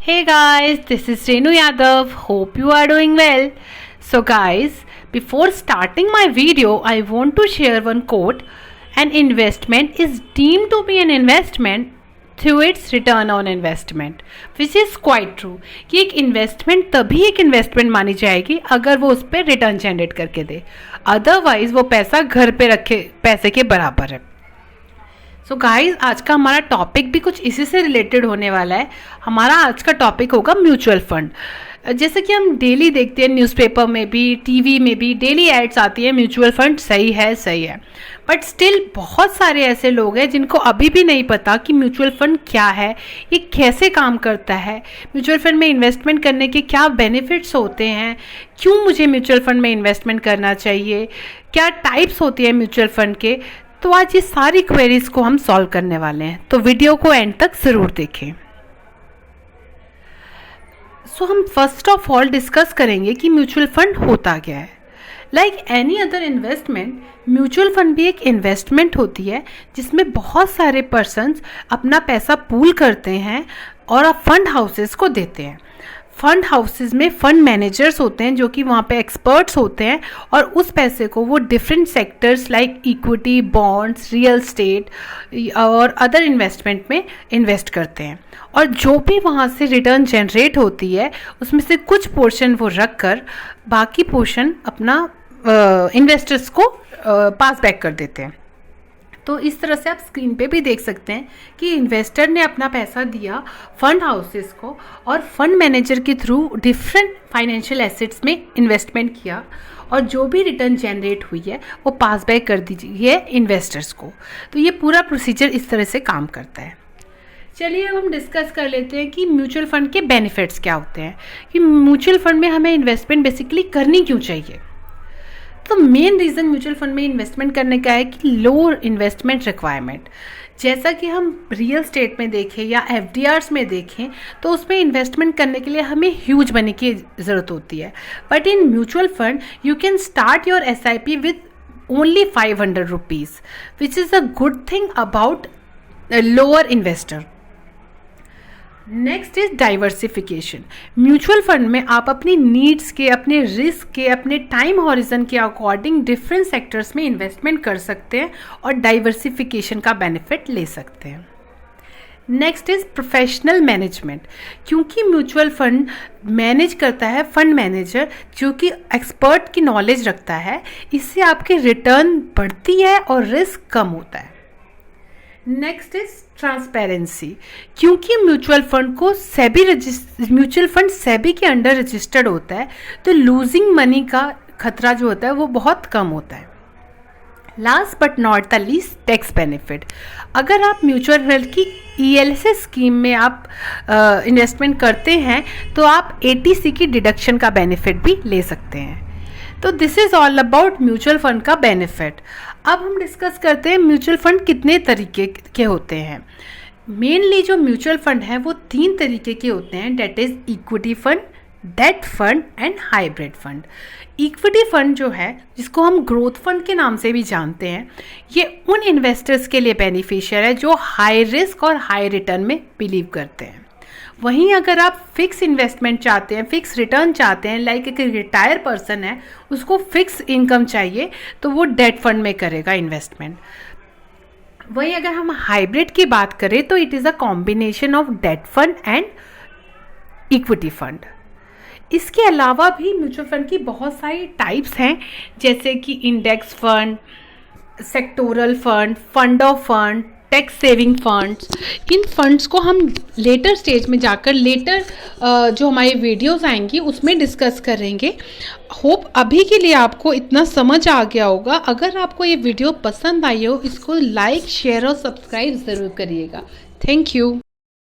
Hey guys, this is Renu Yadav. Hope you are doing well. So guys, before starting my video, I want to share one quote. An investment is deemed to be an investment through its return on investment, which is quite true. कि एक investment तभी एक investment मानी जाएगी अगर वो उस पर रिटर्न जनरेट करके दे, अदरवाइज वो पैसा घर पे रखे पैसे के बराबर है. सो गाइस, आज का हमारा टॉपिक भी कुछ इसी से रिलेटेड होने वाला है. हमारा आज का टॉपिक होगा म्यूचुअल फंड. जैसे कि हम डेली देखते हैं, न्यूज़पेपर में भी, टीवी में भी डेली एड्स आती है म्यूचुअल फंड सही है. बट स्टिल बहुत सारे ऐसे लोग हैं जिनको अभी भी नहीं पता कि म्यूचुअल फंड क्या है, ये कैसे काम करता है, म्यूचुअल फंड में इन्वेस्टमेंट करने के क्या बेनिफिट्स होते हैं, क्यों मुझे म्यूचुअल फंड में इन्वेस्टमेंट करना चाहिए, क्या टाइप्स होती है म्यूचुअल फंड के. तो आज ये सारी क्वेरीज को हम सॉल्व करने वाले हैं, तो वीडियो को एंड तक ज़रूर देखें. सो हम फर्स्ट ऑफ ऑल डिस्कस करेंगे कि म्यूचुअल फंड होता क्या है. Like any other investment, mutual fund भी एक इन्वेस्टमेंट होती है जिसमें बहुत सारे पर्सन्स अपना पैसा पूल करते हैं और फंड हाउसेस को देते हैं. फंड हाउसेस में फंड मैनेजर्स होते हैं जो कि वहाँ पे एक्सपर्ट्स होते हैं और उस पैसे को वो different sectors like equity, bonds, real estate और अदर इन्वेस्टमेंट में इन्वेस्ट करते हैं. और जो भी वहाँ से रिटर्न जनरेट होती है उसमें से कुछ पोर्शन वो रख कर बाकी पोर्शन अपना इन्वेस्टर्स को पास बैक कर देते हैं. तो इस तरह से आप स्क्रीन पे भी देख सकते हैं कि इन्वेस्टर ने अपना पैसा दिया फंड हाउसेस को और फंड मैनेजर के थ्रू डिफरेंट फाइनेंशियल एसेट्स में इन्वेस्टमेंट किया और जो भी रिटर्न जनरेट हुई है वो पास बैक कर दीजिए इन्वेस्टर्स को. तो ये पूरा प्रोसीजर इस तरह से काम करता है. चलिए अब हम डिस्कस कर लेते हैं कि म्यूचुअल फंड के बेनिफिट्स क्या होते हैं, कि म्यूचुअल फंड में हमें इन्वेस्टमेंट बेसिकली करनी क्यों चाहिए. तो मेन रीज़न म्यूचुअल फंड में इन्वेस्टमेंट करने का है कि लो इन्वेस्टमेंट रिक्वायरमेंट. जैसा कि हम रियल स्टेट में देखें या एफडीआर्स में देखें तो उसमें इन्वेस्टमेंट करने के लिए हमें ह्यूज मनी की ज़रूरत होती है. But in mutual fund you can start your SIP with only 500 rupees, which is a good thing about lower investor. Next is diversification. Mutual fund में आप अपनी नीड्स के, अपने रिस्क के, अपने टाइम हॉरिजन के अकॉर्डिंग डिफरेंट सेक्टर्स में investment कर सकते हैं और डाइवर्सिफिकेशन का बेनिफिट ले सकते हैं. Next is professional management. क्योंकि म्यूचुअल फंड मैनेज करता है फंड मैनेजर जो कि एक्सपर्ट की नॉलेज रखता है, इससे आपकी रिटर्न बढ़ती है और रिस्क कम होता है. Next is transparency. क्योंकि म्यूचुअल फंड सेबी के अंडर रजिस्टर्ड होता है तो लूजिंग मनी का खतरा जो होता है वो बहुत कम होता है. Last but not the least, tax benefit. अगर आप म्यूचुअल फंड की ELSS स्कीम में आप इन्वेस्टमेंट करते हैं तो आप ATC की डिडक्शन का बेनिफिट भी ले सकते हैं. तो this is all about mutual fund का बेनिफिट. अब हम डिस्कस करते हैं म्यूचुअल फंड कितने तरीके के होते हैं. मेनली जो म्यूचुअल फंड है वो 3 तरीके के होते हैं, debt is equity fund, debt fund and hybrid fund. Equity fund जो है, जिसको हम ग्रोथ फंड के नाम से भी जानते हैं, ये उन इन्वेस्टर्स के लिए बेनिफिशियल है जो हाई रिस्क और हाई रिटर्न में बिलीव करते हैं. वहीं अगर आप फिक्स इन्वेस्टमेंट चाहते हैं, फिक्स रिटर्न चाहते हैं, लाइक एक रिटायर पर्सन है उसको फिक्स इनकम चाहिए, तो वो डेट फंड में करेगा इन्वेस्टमेंट. वहीं अगर हम हाइब्रिड की बात करें तो it is a combination of debt fund and equity fund. इसके अलावा भी म्यूचुअल फंड की बहुत सारी टाइप्स हैं, जैसे कि index fund, sectoral fund, fund of fund, tax saving funds. In funds को हम लेटर स्टेज में जाकर जो हमारी वीडियोस आएंगी उसमें डिस्कस करेंगे. होप अभी के लिए आपको इतना समझ आ गया होगा. अगर आपको ये वीडियो पसंद आई हो, इसको लाइक, शेयर और सब्सक्राइब ज़रूर करिएगा. Thank you.